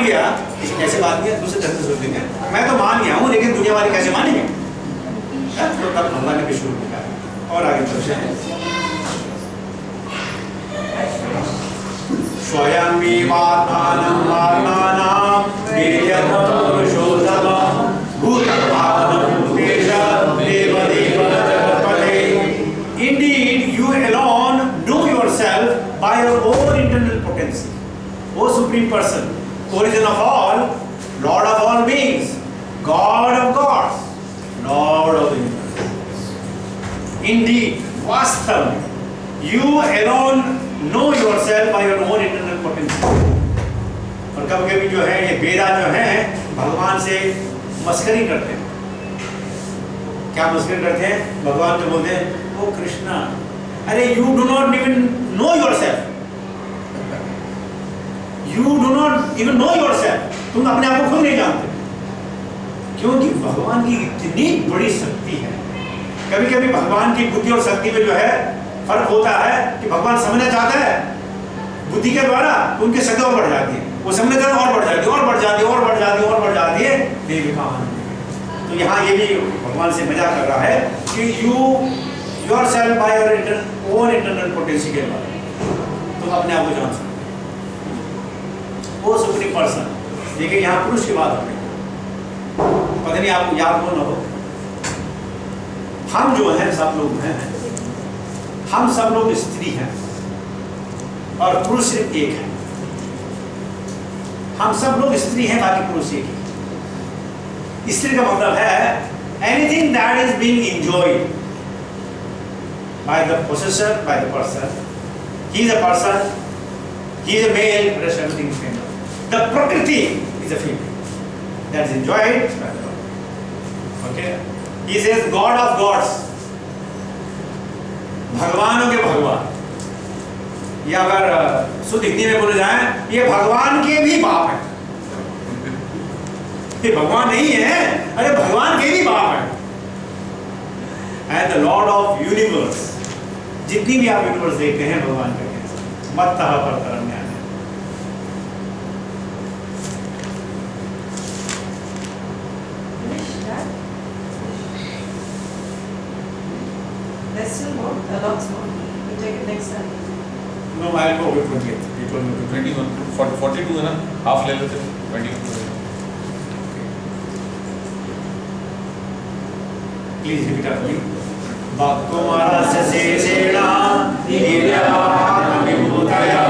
गया, कैसे बात किया दूसरे तरह से सोच देंगे, मैं तो मान गया हूँ लेकिन दुनिया वाले कैसे मानेंगे? तो तब भगवान ने भी शुरू किया और आगे चलते हैं। स्वयमेवात्मानं आत्मानं वेद्यं पुरुषोत्तमं भूतभावभूतेश देवदेव जगत्पते। Indeed, you alone know yourself by your own internal potency. O Supreme Person, origin of all, Lord of all beings, God of gods, Lord of the universe. Indeed, वास्तव में, you alone know yourself by your own internal potency. और कभी-कभी जो है ये वेदा जो है भगवान से मस्करी करते हैं। क्या मस्करी करते हैं? भगवान जो बोलते हैं ओ कृष्णा, अरे you do not even know yourself. You do not even know yourself. तुम अपने आप को खुद नहीं जानते, क्योंकि भगवान की इतनी बड़ी शक्ति है। कभी-कभी भगवान की बुद्धि और शक्ति में जो है फर्क होता है कि भगवान समझना चाहता है बुद्धि के द्वारा तो उनकी शक्ति और बढ़ जाती है, वो समझना चाहता है और बढ़ जाती है और बढ़ जाती है और बढ़ जाती है और बढ़ जाती है देवी का आनंद। तो यहाँ ये भी भगवान से मजाक कर रहा है कि you yourself by your own internal potency के द्वारा तुम अपने आप को जान सकते वो सुप्रीम पर्सन। देखिए यहाँ पुरुष की बात हो रही, पता नहीं आपको याद हो ना हो, हम जो हैं सब लोग हैं, हम सब लोग स्त्री हैं और पुरुष सिर्फ एक है। हम सब लोग स्त्री हैं, बाकी पुरुष एक है। स्त्री का मतलब है anything that is being enjoyed by the possessor, by the person. He is a person, he is a male, but everything is female. The prakriti is a female that is enjoyed by the Lord. Okay? He says God of gods, भगवानों के भगवान, या अगर शुद्ध हिंदी में बोले जाए ये भगवान के भी बाप है। ये भगवान नहीं है, अरे भगवान के भी बाप है। And the Lord of universe, जितनी भी आप यूनिवर्स देखते हैं भगवान का मत्तः परतरम ज्ञान है। There's still more, a lot more. We take it next time. No, I'll go with 28. You told me to 21, 42 है ना, हाफ ले लेते 21। Please repeat after me. Bhakkumarasya sesena niryahatmibhutaya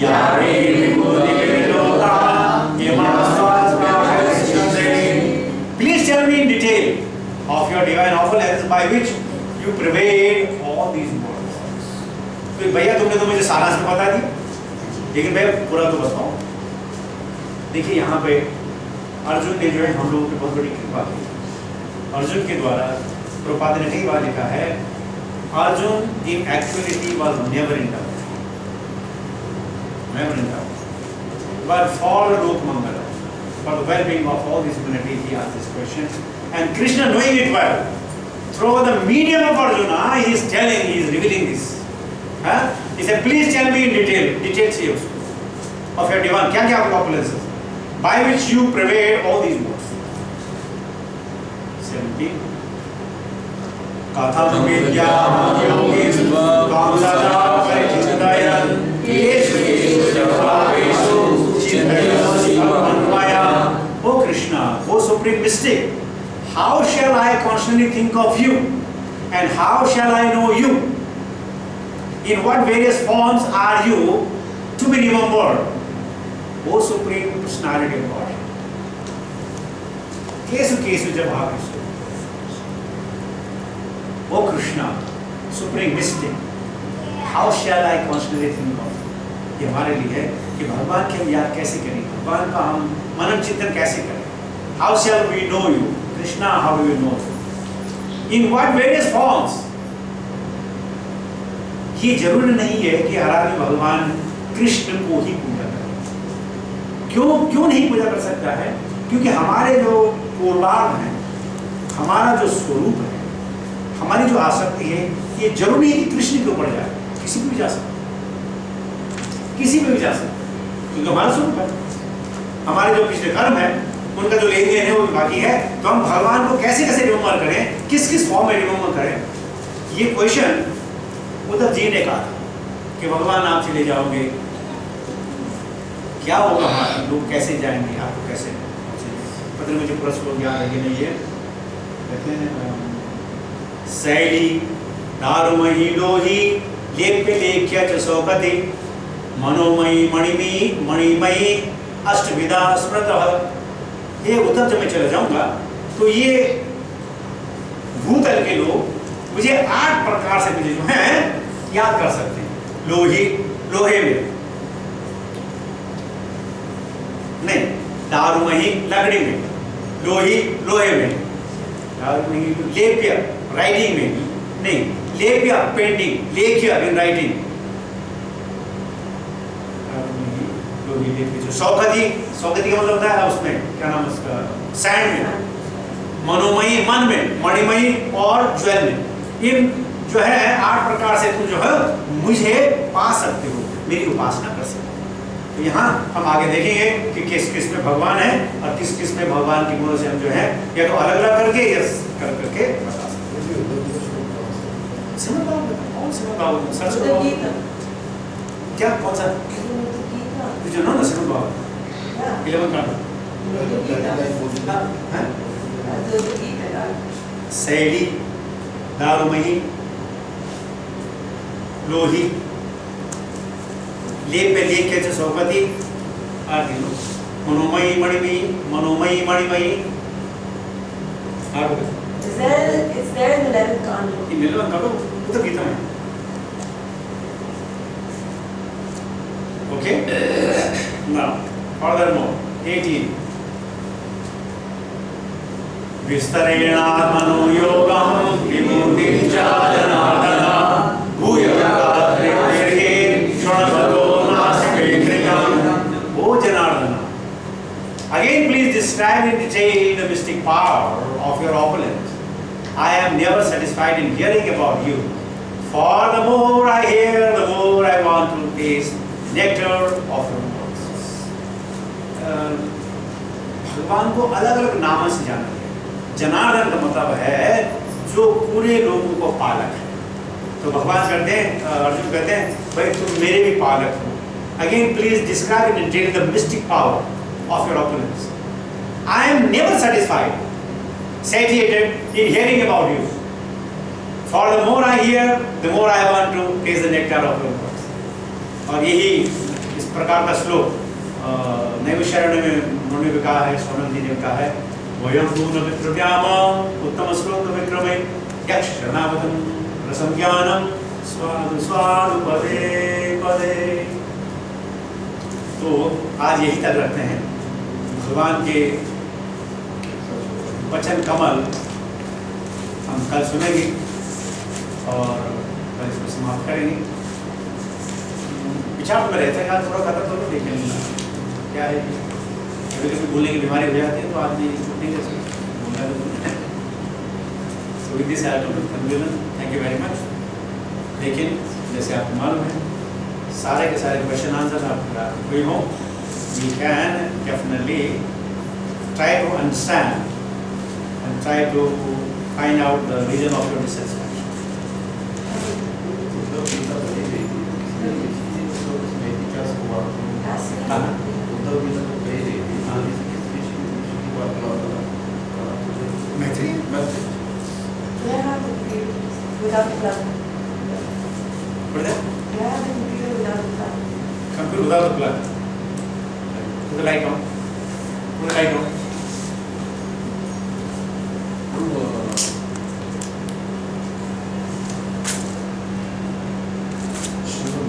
yare vibhudivilota imasvasvahashyase. Please tell me in detail of your divine offerings by which you pervade all these worlds. तो भैया तुमने तो मुझे सारा से बता दी, लेकिन मैं पूरा तो बताऊं। देखिए यहाँ पे अर्जुन ने जो है हम लोगों की बहुत बड़ी कृपा की। अर्जुन के द्वारा प्रभुपाद ने कई बार लिखा है Arjun in actuality was never in doubt, but for लोक मंगल, for the well-being of all this humanity, he asked this question, and Krishna, knowing it well, through the medium of Arjuna, he is telling, he is revealing this. He said, please tell me in detail चाहिए उसको, of your divine, क्या क्या आपका opulences, by which you pervade all these words. 17. कथं विद्यां योगिस्त्व त्वां सदा परिचिन्तयन् येषु येषु च भावेषु चिन्तयसि मन्मया. O Krishna, O Supreme Mystic, how shall I constantly think of you, and how shall I know you? In what various forms are you to be remembered, O Supreme Personality of God? केषु केषु च भावेषु. O Krishna, Supreme Mystic, how shall I constantly think of you? ये हमारे लिए है कि भगवान की हम याद कैसे करें, भगवान का हम मनन चिंतन कैसे करें. How shall we know you? Krishna, how do we know you? In what various forms? ये जरूरी नहीं है कि हर आदमी भगवान कृष्ण को ही पूजा करे. क्यों नहीं पूजा कर सकता है? क्योंकि हमारे जो पूर्वार्ध हैं, हमारा जो स्वरूप है, हमारी जो आसक्ति है, ये जरूरी है कि कृष्ण के ऊपर जाए. किसी पे भी जा सकता, किसी पे भी जा सकता, क्योंकि हमारा स्वरूप है. हमारे जो पिछले कर्म है उनका जो लेन देन है वो बाकी है, तो हम भगवान को कैसे कैसे रिमेम्बर करें, किस किस फॉर्म में रिमेम्बर करें। ये क्वेश्चन उद्धव जी ने कहा था कि भगवान आप चले जाओगे क्या होगा, हमारे लोग कैसे जाएंगे, आपको कैसे पहुंचेंगे। पता नहीं मुझे पूरा श्लोक याद है कि नहीं है। कहते हैं शैली दारुमयी लोही लेप्य लेख्य च सौगति मनोमयी मणिमयी अष्टविधा स्मृतः। ये उद्धव जब मैं चला जाऊंगा तो ये भूतल के लोग मुझे 8 प्रकार से मुझे जो है याद कर सकते हैं। लोही लोहे में नहीं, दारुमयी लकड़ी में, लोही लोहे में, दारुमयी लेप्य राइटिंग में नहीं, लेप्य पेंटिंग, लेख्य इन राइटिंग, लोही लेप्य। सौगति, सौगति का मतलब होता है उसमें क्या नाम उसका, सैंड में, मनोमयी मन में, मणिमयी और ज्वेल में। इन जो है 8 प्रकार से तुम जो है मुझे पा सकते हो, मेरी उपासना कर सकते हो। तो यहाँ हम आगे देखेंगे कि किस किस में भगवान है और किस किस में भगवान की गुणों से हम जो है या तो अलग अलग करके या करके बता सकते हैं। श्रीमद् भागवत, कौन श्रीमद् भागवत? सर्च करो क्या, कौन सा जो ना श्रीमद् भागवत 11 का शैली दारुमयी लोही लेप्य लेख्य च सौगति मनोमयी मणिमयी, मनोमयी मणिमयी। It's there in the 11th canto. ये 11 canto तो गीता में। Okay? Now, furthermore, 18. विस्तरेणात्मनो योगं विमुक्तिं च जनार्दन भूयकात्रिर्हे शृण्वतो नास्ति कृतं। O Janardana, again please describe in detail the mystic power of your opulence. I am never satisfied in hearing about you. For the more I hear, the more I want to taste nectar of your words. भगवान को अलग अलग नामों से जाना है। जनार्दन का मतलब है जो पूरे लोगों को पालक है। तो भगवान कहते हैं, अर्जुन कहते हैं भाई तुम मेरे भी पालक हो। Again please describe in detail the mystic power of your opulence. I am never satisfied, satiated in hearing about you. For the more I hear, the more I want to taste the nectar of your words. और यही इस प्रकार का श्लोक नैमिषारण्य में उन्होंने भी कहा है, सोनल जी ने कहा है, वयं दून विक्रव्याम उत्तम श्लोक विक्रमे यक्ष शरणावतम रसम ज्ञानम स्वादु स्वादु पदे पदे। तो आज यही तक रखते हैं। भगवान के वचन कमल हम कल सुनेंगे और कल इसको समाप्त करेंगे। विचार में रहता है यार थोड़ा खत्म तो देख लेना क्या है। कभी कभी बोलने की बीमारी हो जाती है तो आदमी छूट नहीं कर सकता, बोलना तो so with this I to conclusion, thank you very much. लेकिन जैसे आपको मालूम है सारे के सारे क्वेश्चन आंसर आप कोई हो, you can definitely try to understand and try to find out the reason of your dissatisfaction. Without the plug. What is that? Do I have a computer without the plug? Computer without the plug. Put the light on. Put the light on.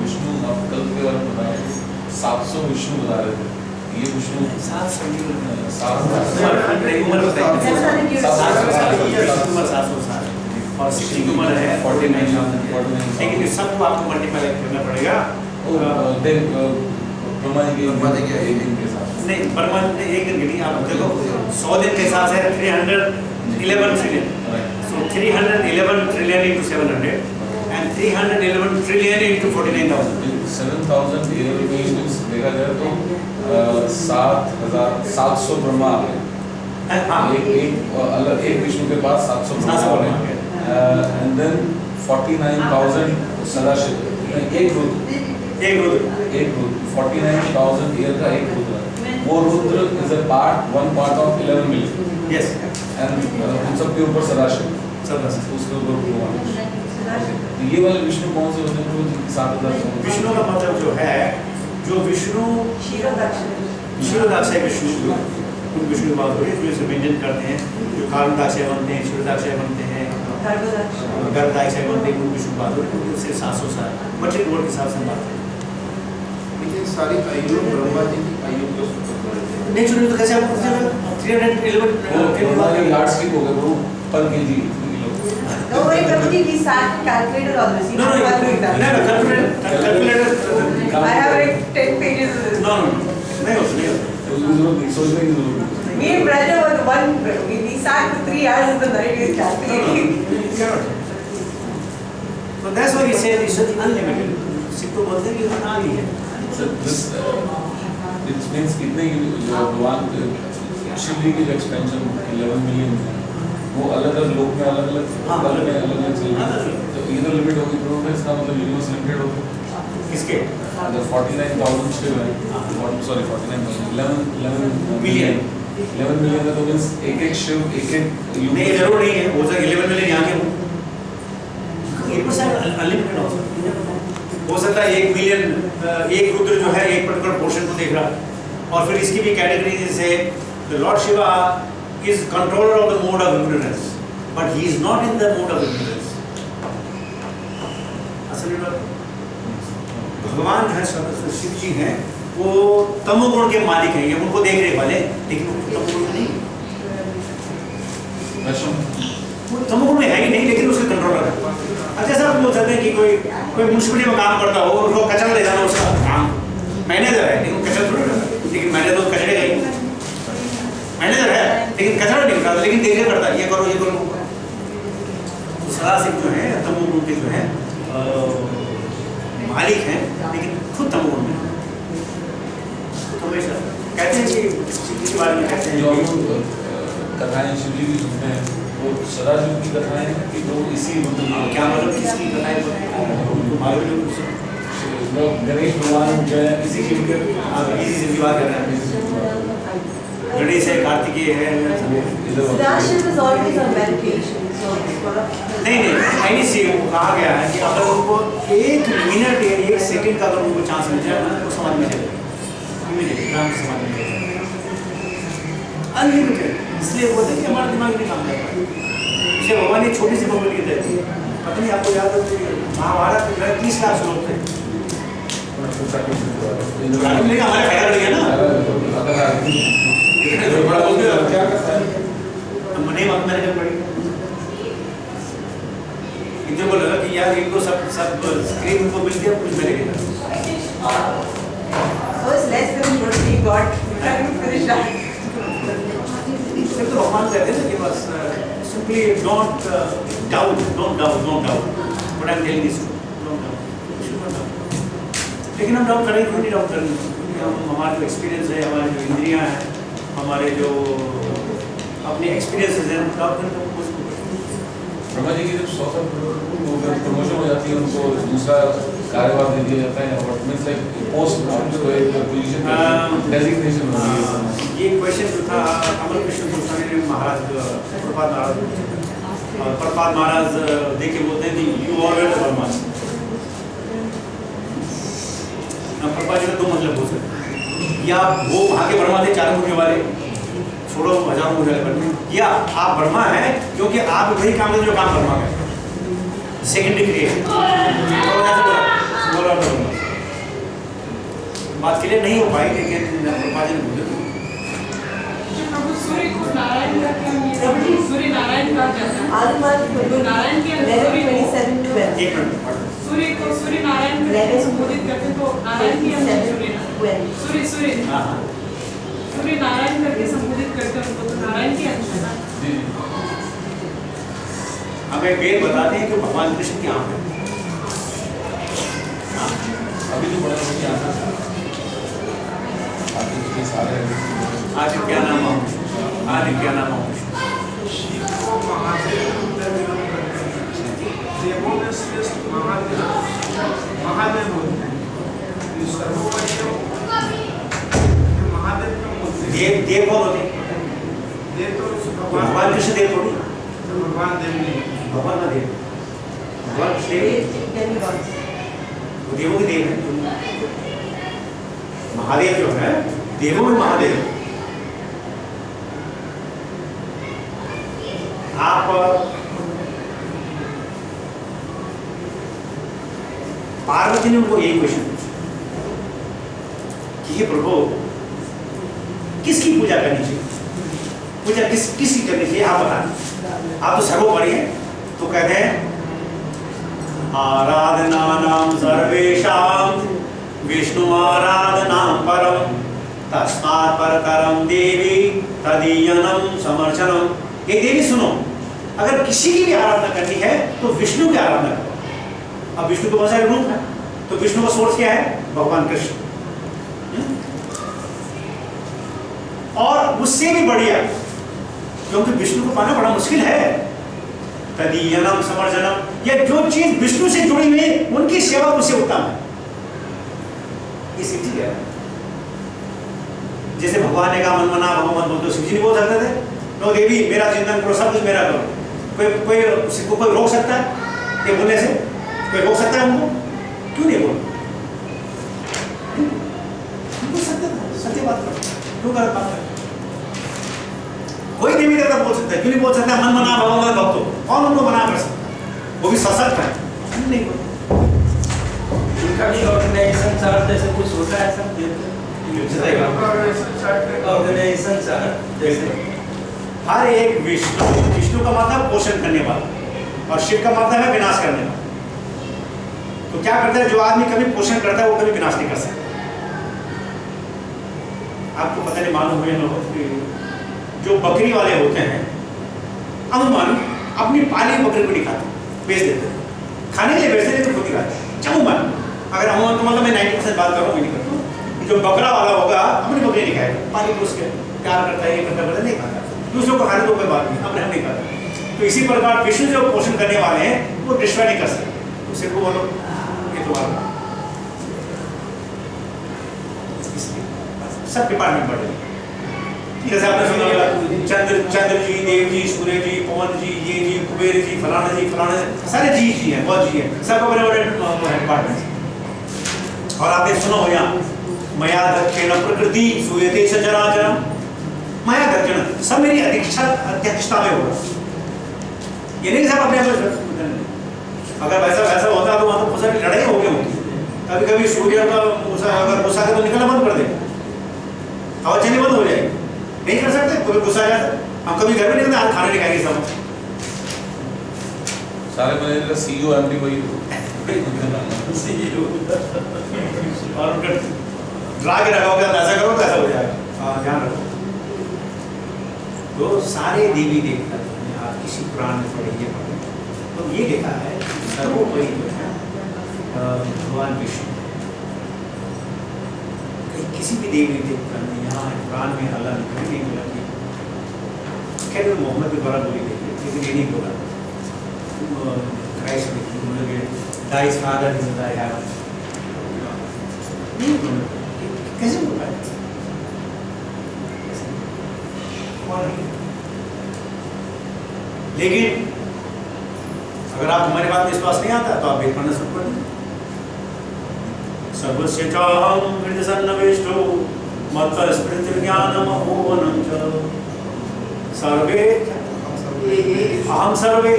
Vishnu आप कल के बारे में बताए 700 विष्णु बता रहे थे। ये विष्णु 700 उम्र बताइए। 700 साल और 60 उम्र है 49। लेकिन इस सबको आपको मल्टीप्लाई करना पड़ेगा। ब्रह्मा जी के एक दिन के साथ नहीं, ब्रह्मा जी एक दिन के नहीं, आप देखो 100 दिन के हिसाब से 311 trillion. So 311 trillion into 700 and And 311 trillion into 49,000. 7,000 year में देखा जाए तो 7,700 ब्रह्मा आ गए। हाँ, एक अलग एक विष्णु के पास 700 ब्रह्मा 700 आ गए। एंड देन 49,000 सदाशिव, एक रुद्र 49,000 ईयर का एक रुद्र। वो Rudra is a part, one part of 11 million. Yes. And उन सब के ऊपर सदाशिव, उसके ऊपर भगवान। तो ये वाले विष्णु कौन से होते हैं जो 7,000? विष्णु का मतलब जो है, जो विष्णु क्षीरोदाक्षय विष्णु, उन विष्णु की बात हो रही है, जो इसे व्यंजन करते हैं, जो कारणदाक्षय बनते हैं, क्षीरोदाक्षय बनते हैं, गर्भदाक्षय बनते हैं, उन विष्णु की बात हो रही है। उससे 700 साल बचे वर्ड के हिसाब से बात है। लेकिन सारी आयु ब्रह्मा जी की आयु को नेचुरली तो कैसे आपको 311 वो यार्ड्स की हो गए ब्रो, पर KG. Don't worry, Prabhuji, we sat and calculated all this. You No, don't have to do that. calculator. I have like 10 pages of this. No, नहीं होता। सोचने की जरूरत नहीं। Me and Brother were the one, we sat for 3 hours in the night, we were calculating. So that's why he said it's unlimited. सिर्फ तो बोलते हैं कि उतना ही है। It means कितने भगवान शिव जी की एक्सपेंशन 11 मिलियन है, वो अलग अलग लोक में अलग अलग चलेगी। तो इधर लिमिट होगी तो इसका मतलब यूनिवर्स लिमिटेड होगा। किसके? अगर 49,000 शिव है, सॉरी 49,000, 11 मिलियन है तो मींस एक शिव नहीं, जरूर नहीं है। हो सकता 11 मिलियन यहाँ के हो, 1% अनलिमिटेड हो सकता है। हो सकता है 1 मिलियन एक रुद्र जो है एक पर्टिकुलर पोर्शन को देख रहा। और फिर इसकी भी कैटेगरीज है। The Lord Shiva is controller of the mode of ignorance, but he is not in the mode of ignorance. असल में भगवान जो है शिव जी हैं, वो तमोगुण के मालिक हैं, ये उनको देख रहे वाले, लेकिन वो तमोगुण में नहीं, वो तमोगुण में है ही नहीं, लेकिन उसके कंट्रोलर है। अच्छा सर, आप बोल सकते हैं कि कोई म्युनिसिपलिटी में काम करता हो, उसको कचरा ले जाना उसका काम, मैनेजर है, लेकिन कचरा थोड़ा करता, लेकिन मैनेजर तो कचरे का ही मैनेजर है, लेकिन कचरा नहीं निकालता, लेकिन देखे करता है, ये करो। तो सदाशिव जो है तमोगुण के जो है मालिक हैं, लेकिन खुद तमोगुण में। तो हमेशा कहते हैं कि शिव के बारे में कहते हैं जो हम कथाएं शिव जी की सुनते हैं, वो सदाशिव की कथाएं हैं कि वो इसी क्या मतलब किसकी कथाएं मालूम गणेश भगवान जो है इसी शिव के इसी की बात कर रहे हैं। गणेश है, कार्तिकेय है। Sadashiv is always on meditation, so नहीं, ऐनी से कहा गया है कि अगर उनको 1 मिनट या 1 सेकंड का अगर उनको चांस मिल जाए ना, तो समझ में जाएगा, इमीडिएट आराम से समझ में जाएगा। अनलिमिटेड, इसलिए बोलते हैं कि हमारा दिमाग नहीं काम करता है। इसे भगवान ने छोटी सी बबली देती है। पता नहीं आपको याद हो कि महाभारत में 30 लाख लोग थे, लेकिन हमारे फायदा बढ़ गया ना। क्या करता है नहीं मैंने जब पढ़ी, इनको बोला कि यार इनको सब स्क्रीन को मिल गया, कुछ मिलेगा। so it's less than what we got. We haven't finished that. तो भगवान कहते हैं कि बस simply don't doubt what I'm telling is true, don't doubt। लेकिन हम डाउट करेंगे, क्यों नहीं डाउट करेंगे? क्योंकि हम हमारा जो एक्सपीरियंस है, हमारे जो इंद्रियां हैं, हमारे जो अपने एक्सपीरियंसेस हैं, डाउट करें तो ब्रह्मा जी की जब 100 साल प्रमोशन हो जाती है, उनको दूसरा कार्यभार दे दिया जाता है, और means like post position designation होती है। ये क्वेश्चन जो था कमल कृष्ण गोस्वामी महाराज, प्रपाद महाराज देख के बोलते हैं कि यू ऑल वेर वर्मा। प्रपाद जी का 2 मतलब हो सकते हैं, या वो वहाँ के ब्रह्मा थे 4 मुखी वाले, छोड़ो हजारों मुखी वाले ब्रह्मा, या आप ब्रह्मा हैं क्योंकि आप वही काम करते जो काम ब्रह्मा का सेकेंडरी क्रिएशन। बात क्लियर नहीं हो पाई, लेकिन प्रपाद जी ने बोले सूर्य को नारायण का क्या मीनिंग? सूर्य नारायण का क्या है? नारायण के अंदर 27:12. एक मिनट, सूर्य को सूर्य नारायण करके संबोधित करते तो नारायण के अंदर सूर्य हाँ हाँ, सूर्य नारायण करके संबोधित करते हैं उनको, तो नारायण के अंश है ना। हमें वेद बताते हैं कि भगवान कृष्ण की आँख है, तो बड़ा है कि आगे इसके सारे आज क्या नाम है? आज क्या नाम है? शिव को महादेव उत्तर विलोम करते हैं। देवों में श्रेष्ठ महादेव महादेव होते हैं। ये सर्वोपरि महादेव का मूर्ति है। देव कौन होते हैं? देव तो भगवान कृष्ण देव थोड़ी, भगवान देव नहीं। भगवान का देव, भगवान कृष्ण देव, वो देवों के देव है। महादेव जो है देवों में महादेव। आप पार्वती ने उनको यही क्वेश्चन पूछा कि हे प्रभु किसकी पूजा करनी चाहिए, पूजा किसकी करनी चाहिए आप बताएं, आप तो सर्वोपरि हैं। तो कहते हैं आराधना नाम सर्वेषां विष्णु आराधना परम तस्मात् परतरम देवी तदीयनम समर्चनम। ये देवी सुनो, अगर किसी की भी आराधना करनी है तो विष्णु की आराधना करो। अब विष्णु के बहुत सारे रूप हैं, तो विष्णु का सोर्स क्या है? भगवान कृष्ण। और उससे भी बढ़िया, क्योंकि विष्णु को पाना बड़ा मुश्किल है, तदीयनम समर्चनम, या जो चीज विष्णु से जुड़ी हुई है उनकी सेवा उससे उत्तम है। ये शिव जी है। जैसे भगवान ने कहा मन मना भगवान बोल, तो शिव जी नहीं बोल सकते थे नो देवी मेरा चिंतन करो, सब कुछ मेरा करो। कोई रोक सकता है ये बोलने से? कोई रोक सकता है उनको? क्यों नहीं बोल सकते? सत्य बात करो, क्यों गलत बात करो? कोई देवी देवता बोल सकता है, क्यों नहीं बोल सकता मन मना भगवान भक्तो? कौन उनको मना कर सकता है? वो भी सशक्त है, नहीं बोल। उनका भी ऑर्गेनाइजेशन चार्ट जैसे कुछ होता है सब देते ऑर्गेनाइजेशन चार्ट जैसे हर एक विष्णु का मतलब पोषण करने वाला और शिव का मतलब है विनाश करने वाला। तो क्या करता है, जो आदमी कभी पोषण करता है वो कभी विनाश नहीं कर सकता। आपको पता नहीं मालूम हुए ना हो कि जो बकरी वाले होते हैं अमूमन अपनी पाली बकरी को नहीं खाते, बेच देते हैं। खाने के लिए बेचते नहीं तो खुद ही खाते अमूमन। अगर अमूमन तो मतलब मैं 90% बात कर रहा हूँ, मैं नहीं करता हूँ। जो बकरा वाला होगा अपनी बकरी नहीं खाएगा, पाली पोस के प्यार करता है, ये करता है, नहीं खाता। दूसरों को खाने तो कोई बात नहीं, अपने हम नहीं खाते। तो इसी प्रकार विष्णु जो पोषण करने वाले हैं वो डिस्ट्रॉय नहीं कर सकते। तो सिर्फ बोलो ये तुम्हारा सब डिपार्टमेंट बढ़े। जैसे आपने सुना होगा चंद्र जी, देव जी, सूर्य जी, पवन जी, ये जी, कुबेर जी, फलाना जी, सारे जी हैं, बहुत जी हैं, सबका बड़े बड़े डिपार्टमेंट। और आपने सुना हो यहाँ मया दक्षिण प्रकृति सूयते सचराचरम, माया दक्षिण सब मेरी अध्यक्षता में होगा। ये नहीं सब अपने अगर वैसा होता तो वहाँ तो बहुत सारी लड़ाई हो गई होती। कभी कभी सूर्य का अगर गुस्सा के तो निकलना बंद कर देगा, हवा चलनी बंद हो जाएगी, नहीं कर सकते। कोई गुस्सा आ जाता, हम कभी घर में नहीं होते, खाने नहीं खाएंगे सब सारे मैनेजर का सीईओ एमडी वही और उनका ड्रा के रखा होगा, ऐसा करो तो ऐसा हो जाएगा। हाँ ध्यान रखो। तो सारे देवी देवता आप किसी पुराण में पढ़ेंगे तो ये लिखा है सर्वोपरि जो है भगवान विष्णु। किसी भी देवी देवता ने यहाँ कुरान में अल्लाह ने कभी नहीं बोला कि, खैर मोहम्मद के द्वारा बोली गई है, लेकिन ये नहीं बोला क्राइस्ट ने कि उन्होंने dice father in the haven, नहीं बोला। कैसे बोला है? लेकिन अगर आप हमारी बात में विश्वास नहीं आता तो आप वेद पढ़ना शुरू कर दें। सर्वस्य चाहं हृदयसन्निविष्टो मत्तस्मृतिर्ज्ञानम् अहोवनं च सर्वे अहं सर्वे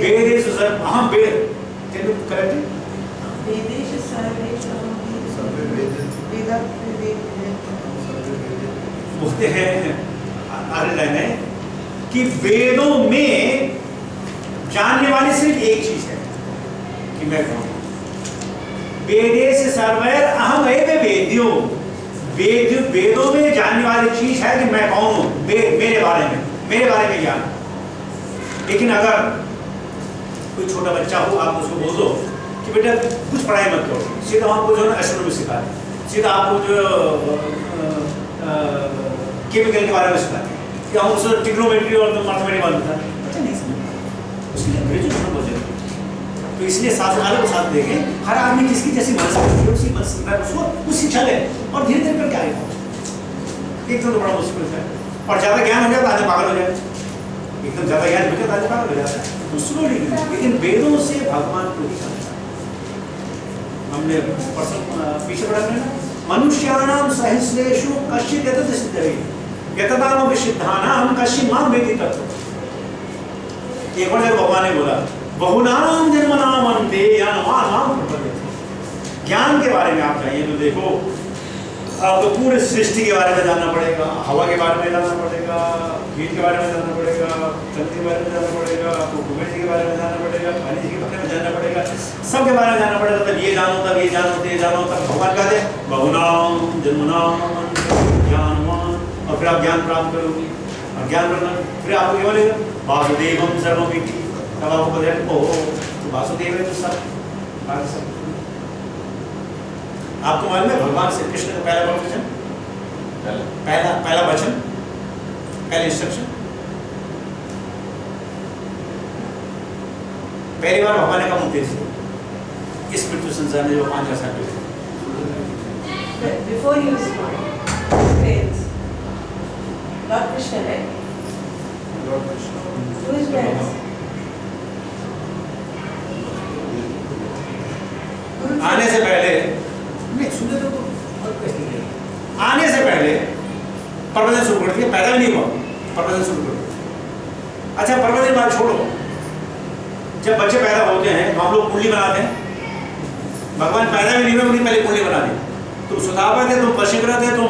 वेदेषु अहं वेद। Can you correct? वेदेषु सर्वेषु बोलते हैं आर्य लाइन है कि वेदों में जानने वाली सिर्फ एक चीज है कि मैं कौन हूं। वेदेश सर्वैर अहम एव वेद्यो, वेदों में जानने वाली चीज है कि मैं कौन हूं, मेरे बारे में ज्ञान। लेकिन अगर कोई छोटा बच्चा हो, आप उसको बोल दो कि बेटा कुछ पढ़ाई मत करो, सीधा आपको जो है एस्ट्रोनॉमी सिखाते हैं, सीधा आपको जो केमिकल के बारे में सिखाते हैं कि हम उसको ट्रिग्नोमेट्री और मैथमेटिक्स बात बताते हैं, बच्चा नहीं समझता, उसके लिए अंग्रेजी होना बहुत जरूरी है। तो इसलिए साथ अलग साथ देखें, हर आदमी जिसकी जैसी मनस है उसी मनस उसको उस शिक्षा ले और धीरे धीरे करके आगे पहुँचे। एकदम तो बड़ा मुश्किल है, और ज़्यादा ज्ञान हो जाए तो आदमी पागल हो जाए, एकदम ज़्यादा ज्ञान हो जाए तो आदमी पागल हो जाता है, तो स्लोली, लेकिन वेदों से भगवान को ही समझता है। हमने पीछे पढ़ा ना, मनुष्याणाम सहस्रेषु कश्चित् यतत सिद्धये यततामपि सिद्धानां कश्चित् मां वेत्ति तत्त्वम्। एक बार जब भगवान ने बोला बहुनाम जन्मनाम अन्ते यानमानाम प्रपद्यते, ज्ञान के बारे में आप चाहिए तो देखो, आपको पूरे सृष्टि के बारे में जानना पड़ेगा, हवा के बारे में जानना पड़ेगा, हीट के बारे में जानना पड़ेगा, चंद्र के बारे में जानना पड़ेगा, आपको भूमि जी के बारे में जानना पड़ेगा, पानी जी के बारे में जानना पड़ेगा, सब के बारे में जानना पड़ेगा। तब ये जानो, तब ये जानो, तब ये जानो, तब भगवान कहते हैं बहुनाम जन्मनाम ज्ञानवान, और फिर आप ज्ञान प्राप्त करोगे, और ज्ञान करना फिर आपको क्या बोलेगा वासुदेवम सर्वमिति, तब आपको बोलेगा ओह तो वासुदेव है तो सब बाकी सब। आपको मालूम है भगवान श्री कृष्ण का पहला वचन, पहला वचन, पहला इंस्ट्रक्शन, पहली बार भगवान ने कहा उद्देश्य इस मृत्यु संसार में जो 5,000 साल पहले Before you start, parents, Lord Krishna, right? Who is parents? आने से पहले नहीं सुने तो आने से पहले प्रवचन शुरू कर दिया, पैदा भी नहीं हुआ प्रवचन शुरू कर दिया। अच्छा प्रवचन बात छोड़ो, जब बच्चे पैदा होते हैं तो हम लोग कुंडली बनाते हैं, भगवान पैदा भी नहीं हुए उन्हें पहले कुंडली बना दी। तुम सुदामा थे, तुम वशिष्ठ थे, तुम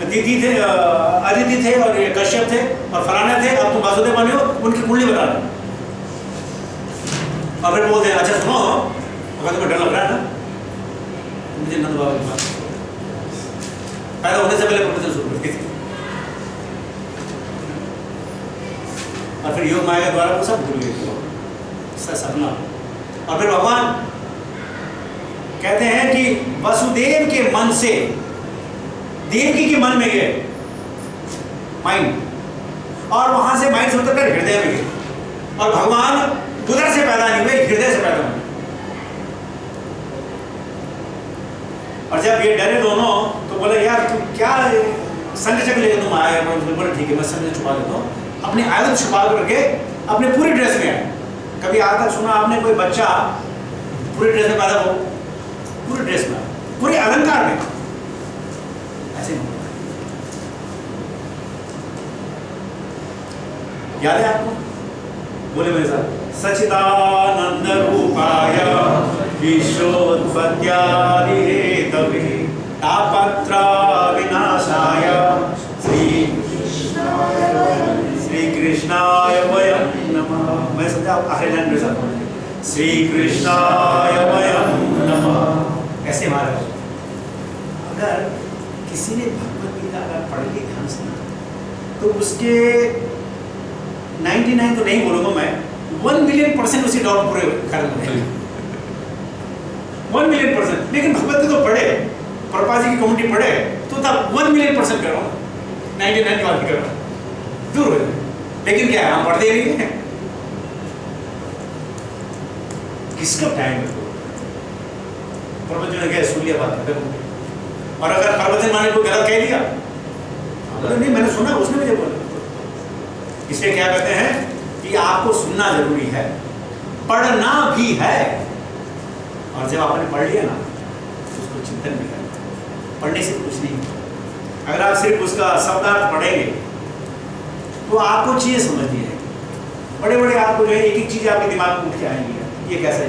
अदिति थे, अदिति थे और ये कश्यप थे और फलाने थे, अब तुम वासुदेव बने हो, उनकी कुंडली बता दो। और फिर बोलते हैं अच्छा सुनो, अगर तुम्हें डर लग रहा है ना, मुझे नंद बाबा की बात पैदा होने से पहले प्रवचन शुरू करती थी, और फिर योग माया के द्वारा वो सब भूल गए सपना। और फिर भगवान कहते हैं कि वसुदेव के मन से देवकी के मन में गए माइंड, और वहां से माइंड से उतर कर हृदय में गए, और भगवान उधर से पैदा नहीं हुए, हृदय से पैदा हुए। और जब ये डरे दोनों तो बोले यार तुम क्या संग चक लेके तुम आए, बोले ठीक है मैं संग छुपा देता हूँ, अपनी आयत छुपा करके अपने पूरी ड्रेस में आए। कभी आज तक सुना आपने कोई बच्चा पूरी ड्रेस में पैदा हो, पूरी ड्रेस में, पूरे अलंकार में, ऐसे नहीं। याद है आपको? बोले मेरे साथ, सच्चिदानंद रूपाय विश्वोत्पत्त्यादि हेतवे तापत्र विनाशाय श्री कृष्णाय वयं नमः। मैं समझा आप आखिरी लाइन मेरे साथ बोलेंगे, श्री कृष्णाय वयं नमः। ऐसे हमारा अगर किसी ने भगवत गीता अगर पढ़ ली ध्यान से तो उसके 99 तो नहीं बोलूंगा मैं, 1 मिलियन% उसी डाउट पूरे कर लेंगे, 1 मिलियन%। लेकिन भगवत गीता तो पढ़े, प्रभुपाद जी की कमेंट्री पढ़े तो तब 1 मिलियन% कर रहा हूँ, 99 की बात कर रहा हूँ, दूर हो जाए। लेकिन क्या है हम पढ़ते ही नहीं है, किसका टाइम है? प्रवचन ने क्या सुन लिया बात खत्म, और अगर प्रवचन माने को गलत कह दिया तो नहीं मैंने सुना, उसने मुझे बोला। इसलिए क्या कहते हैं कि आपको सुनना जरूरी है, पढ़ना भी है, और जब आपने पढ़ लिया ना उसको चिंतन भी करना, पढ़ने से कुछ नहीं। अगर आप सिर्फ उसका शब्दार्थ पढ़ेंगे तो आपको चीजें समझनी है, बड़े बड़े आपको जो है एक एक चीज आपके दिमाग में उठ के आएंगी, ये कैसा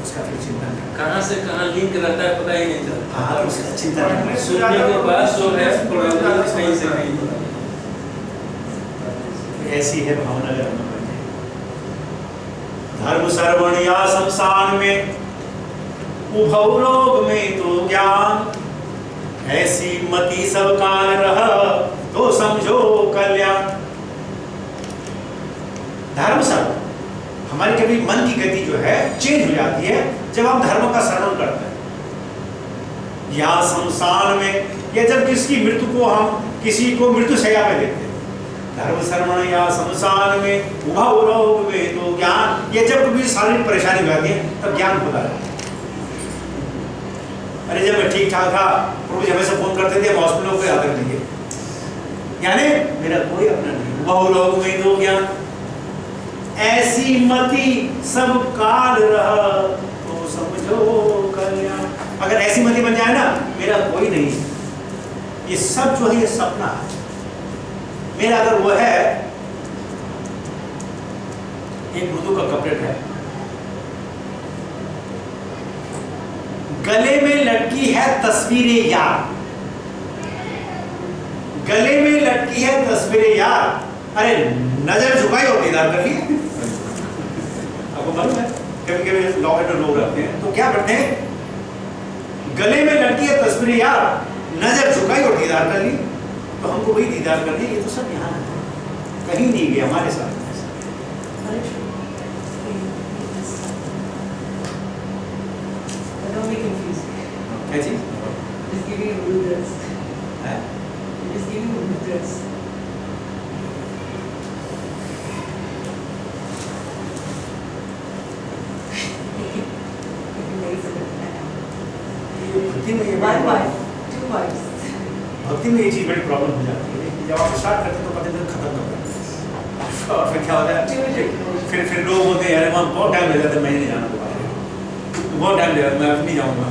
उसका फिर चिंतन करना, कहाँ से कहाँ लिंक रहता है पता ही नहीं चलता। हाँ तो उसका चिंतन करना। सुनने के बाद जो है कहीं से कहीं ऐसी है भावना अगर हम बने। धर्म सर्वण या शमशान में उभौ रोग में तो ज्ञान, ऐसी मति सब काल रह तो समझो कल्याण। धर्म सर्व हमारी कभी मन की गति जो है चेंज हो जाती है जब हम धर्म का श्रवण करते हैं। यहाँ संसार में या जब किसी मृत्यु को हम किसी को मृत्यु शैया पे देखते हैं, धर्म श्रवण या संसार में उभा रोग में तो ज्ञान, ये जब कभी शारीरिक परेशानी हो जाती है तब ज्ञान होता है। अरे जब मैं ठीक ठाक था प्रभु जी हमेशा फोन करते थे, हम हॉस्पिटल पे आकर दीजिए, यानी मेरा कोई अपना नहीं, उभा रोग में तो ज्ञान, ऐसी मति सब काल रह तो समझो कल्याण। अगर ऐसी मति बन जाए ना, मेरा कोई नहीं, ये सब जो है ये सपना है। मेरा अगर वो है, एक उर्दू का कपलेट है, गले में लटकी है तस्वीरें यार, गले में लटकी है तस्वीरें यार, अरे नजर झुकाई और दीदार कर ली। आपको मालूम है कभी कभी लॉ एंड लोग रहते हैं तो क्या करते हैं, गले में लटकी है तस्वीरें यार, नजर झुकाई और दीदार कर ली, तो हमको वही दीदार कर ली। ये तो सब यहाँ है, कहीं नहीं गया हमारे साथ। Don't be confused. क्या चीज? Just giving you rudras. है? Just giving you rudras. भक्ति में ये One wife, two wives. भक्ति में ये चीज बड़ी प्रॉब्लम हो जाती है कि जब आप स्टार्ट करते हैं तो पता नहीं खत्म कर देते हैं। और फिर क्या होता है, फिर लोग बोलते हैं यार वहाँ बहुत टाइम लग जाता है, मैं नहीं जाना दोबारा, बहुत टाइम लगा, मैं अब नहीं जाऊँगा।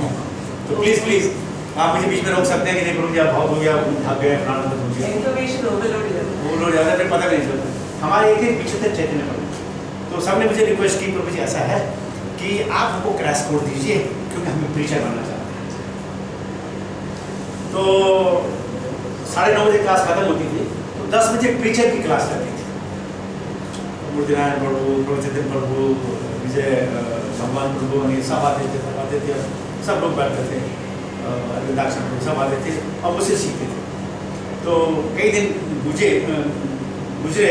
तो प्लीज़ आप मुझे बीच में रोक सकते हैं कि नहीं प्रभु जी आप बहुत हो गया, थक गए, खाना तो हो गया, Information overload is वो लोग ज़्यादा फिर पता नहीं चलता। हमारे एक एक पीछे थे चैतन्य प्रभु, तो सबने मुझे रिक्वेस्ट की प्रभु जी ऐसा है कि आप हमको क्रैश कोर्स दीजिए क्योंकि हमें प्रीचर बनना चाहते हैं। तो 9:30 बजे क्लास खत्म होती थी, तो 10 बजे प्रीचर की क्लास लगती थी। मूर्तिनारायण प्रभु, प्रभुचंद्र प्रभु, विजय भगवान प्रभु, सब आते थे, सब लोग बैठते थे, अरविंदाक्ष प्रभु सब आते थे और मुझसे सीखते थे। तो कई दिन गुजरे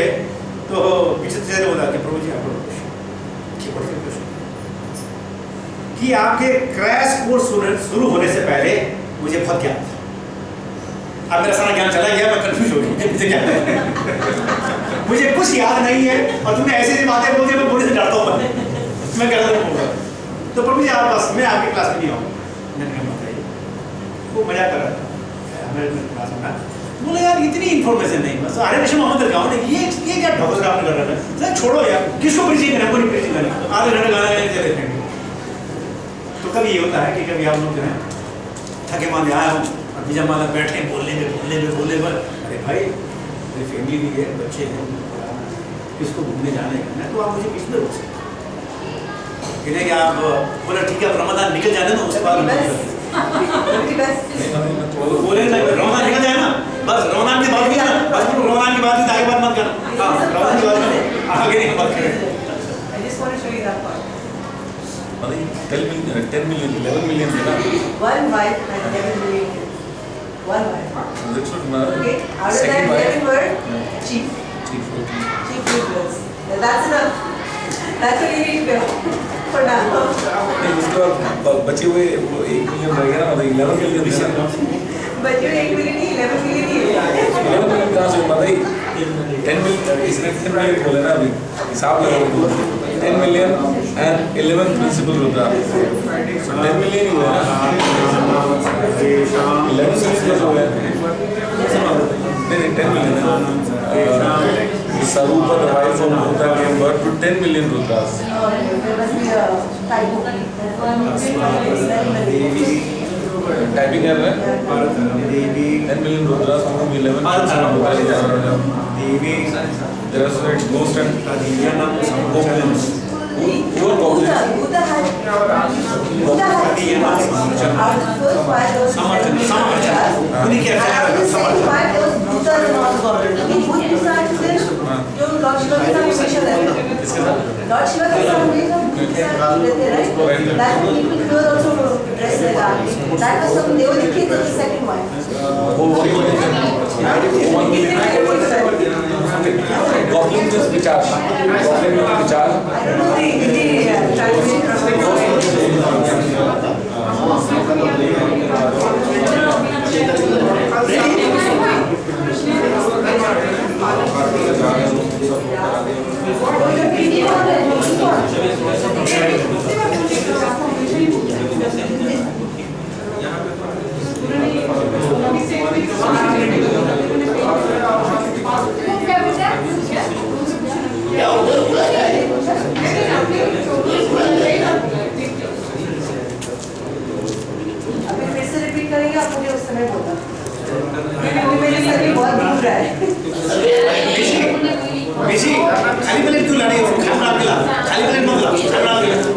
तो विचित्र होता कि प्रभु जी आप कि आपके क्रैश कोर्स शुरू होने से पहले मुझे बहुत ज्ञान था। अब मेरा सारा ज्ञान चला गया, मैं कंफ्यूज हो गया मुझे क्या है। मुझे कुछ याद नहीं है और तुमने ऐसी ऐसी बातें बोलती, मैं बोलने से डरता हूँ, मैं गलत नहीं बोल रहा। तो प्रभु जी आप बस मैं आपकी क्लास में नहीं आऊँगा। मैंने बताइए, वो मजा कर रहा था हमारे क्लास में, बोले यार इतनी इन्फॉर्मेशन नहीं, बस हरे कृष्ण मोहम्मद गाँव ने ये क्या ढोल आपने कर रहा है, सर छोड़ो यार, किसको प्रीचिंग करना, हमको नहीं प्रीचिंग करना, आधे घंटे गाना चले जाएंगे। तो कभी ये होता है कि कभी आप लोग जो है थके मांदे आए हो और बीजा माला बैठे बोलने पर, अरे भाई मेरी फैमिली भी है, बच्चे हैं, किसको घूमने जाने का, तो आप मुझे बीच में रोक सकते हैं कि आप बोला ठीक है रमजान निकल जाने ना, उसके बाद बोले ना रमजान निकल जाए ना, बस रमजान की बात की ना, बस रमजान की बात की आगे बात मत करना, हाँ रमजान की बात आगे नहीं बात करें। I just want to show you that part. 10 million, 11 million है ना? One wife and 11 million kids. One wife. That should matter. Okay. Out of Second that wife. 11 were chief. Chief, okay. Chief rulers. That's enough. That's what you need to know for now. नहीं उसके बाद बचे हुए वो 1 million रह गया ना, मतलब 11 million देना। But you 8 million नहीं, 11 million ही है। 11 million कहाँ से होगा भाई? 10 million, इसने 10 million बोले ना अभी, हिसाब लगाओ 10 million and 11 principal Rudra, so 10 million ही हुआ ना, 11 principal हो गया, नहीं 10 million, Sarupa, the wife of Buddha, gave birth to 10 million Rudras. There must be a typo. Typing error है? 10 million Rudras, from whom 11 principal Rudras. There are its ghost and goblins. Who are goblins? Buddha had our first wife was Samarjan. and the second wife was Buddha and all goblins. In which Buddha says, जो Lord Shiva के साथ हमेशा रहते किसके साथ? Lord Shiva के साथ हमेशा रहते, right? That people who are also dressed like that. That was some, they were the kids of the second wife. Goblin is Vichar. Goblin is Vichar. I don't know the होगा। वो मेरे sir भी बहुत दूर है। खाली plate क्यों लानी है? खाना खिला, खाली प्लेट मत ला, खाना खिला।